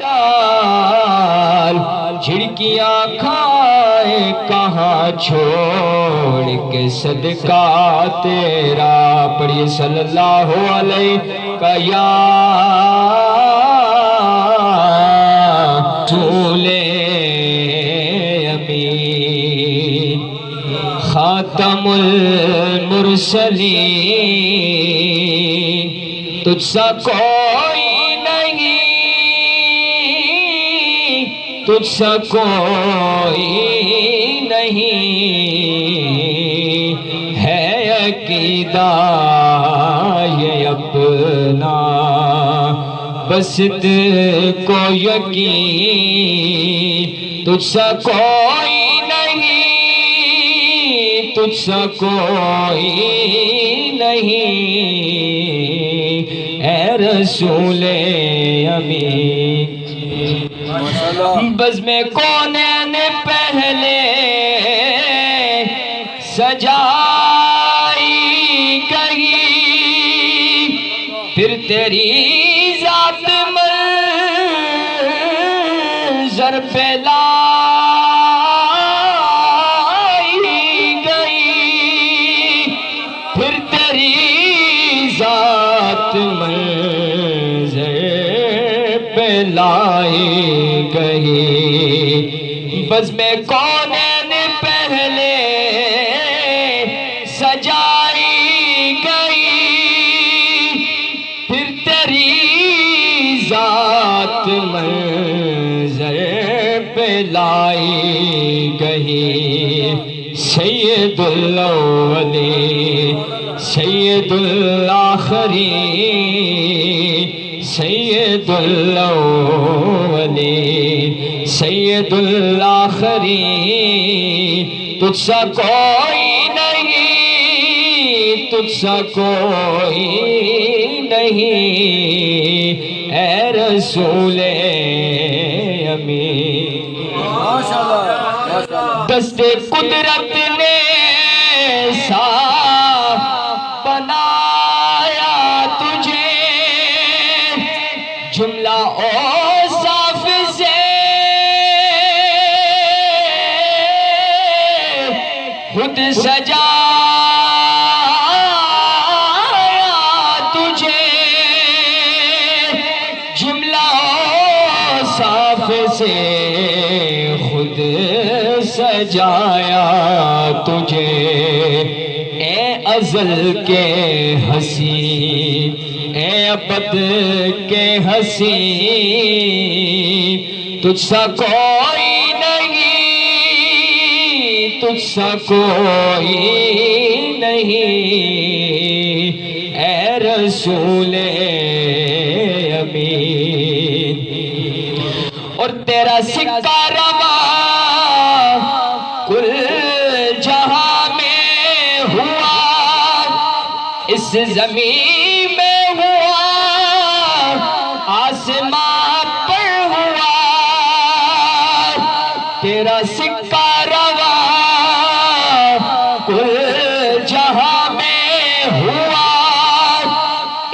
لال جھڑکیاں کھائے کہاں چھوڑ کے صدقہ تیرا پڑھیے صلی اللہ علیہ یا رسول امین خاتم المرسلین تجھ سا کوئی نہیں تجھ سا کوئی نہیں ہے عقیدہ یہ اپنا بس کو یقین تجھ سا کوئی نہیں تجھ سا کوئی نہیں اے رسول امین بزم کونین پہلے سجائی گئی پھر تیری ذات منظر پہ لائی گئی پھر تیری ذات منظر پہ لائی گئی بزم کونین پہلے سجائی گئی پھر تیری ذات منظر پہ لائی گئی سید الاولین سید الآخرین سید الاولین سید الآخرین تجھ سا کوئی نہیں تجھ سا کوئی نہیں اے رسول امین دست قدرت نے صاف بنایا تجھے جملہ اوصاف سے خود سجایا تجھے جملہ اوصاف سے خود سجایا تجھے اے ازل کے حسین اے ابد کے حسین تجھ سا کوئی نہیں تجھ سا کوئی نہیں اے رسول امین اور تیرا سکہ روا کل جہاں میں ہوا اس زمین میں ہوا آسمان پر ہوا تیرا سکہ روا کل جہاں میں ہوا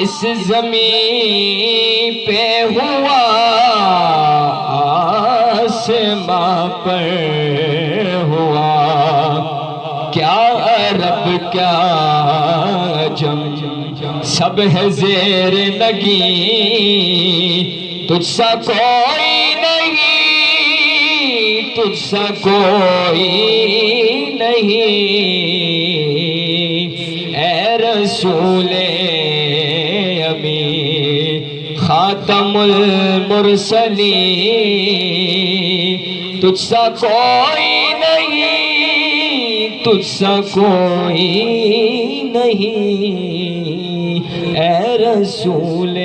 اس زمین پہ ہوا آسمان پر ہوا کیا عرب کیا عجم سب ہے زیر لگی تجھ سا کوئی نہیں تجھ سا کوئی نہیں اے رسول امین خاتم المرسلین تجھ سا کوئی نہیں تجھ سا کوئی نہیں اے رسول